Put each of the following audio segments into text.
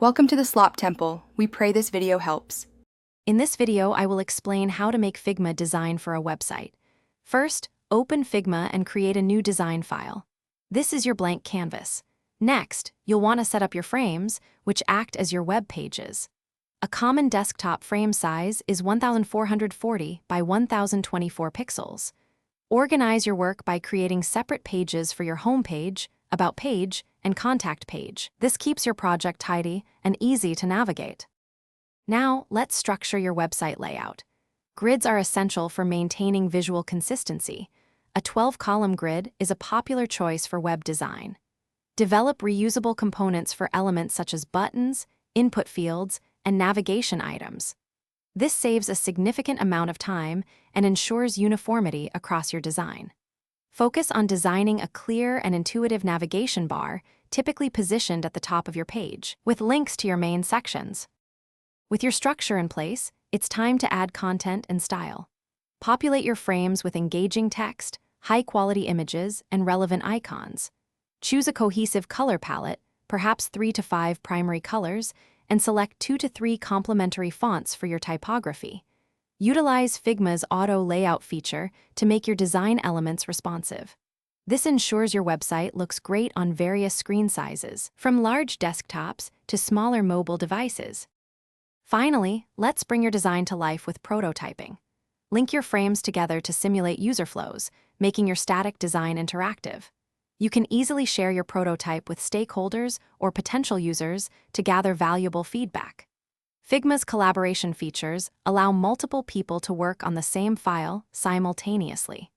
Welcome to the Slop Temple. We pray this video helps. In this video, I will explain how to make Figma design for a website. First, open Figma and create a new design file. This is your blank canvas. Next, you'll want to set up your frames, which act as your web pages. A common desktop frame size is 1440 by 1024 pixels. Organize your work by creating separate pages for your home page, about page, and contact page. This keeps your project tidy and easy to navigate. Now, let's structure your website layout. Grids are essential for maintaining visual consistency. A 12-column grid is a popular choice for web design. Develop reusable components for elements such as buttons, input fields, and navigation items. This saves a significant amount of time and ensures uniformity across your design. Focus on designing a clear and intuitive navigation bar, typically positioned at the top of your page, with links to your main sections. With your structure in place, it's time to add content and style. Populate your frames with engaging text, high-quality images, and relevant icons. Choose a cohesive color palette, perhaps 3 to 5 primary colors, and select 2 to 3 complementary fonts for your typography. Utilize Figma's auto layout feature to make your design elements responsive. This ensures your website looks great on various screen sizes, from large desktops to smaller mobile devices. Finally, let's bring your design to life with prototyping. Link your frames together to simulate user flows, making your static design interactive. You can easily share your prototype with stakeholders or potential users to gather valuable feedback. Figma's collaboration features allow multiple people to work on the same file simultaneously.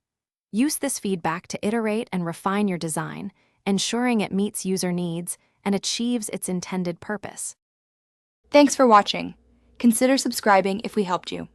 Use this feedback to iterate and refine your design, ensuring it meets user needs and achieves its intended purpose. Thanks for watching. Consider subscribing if we helped you.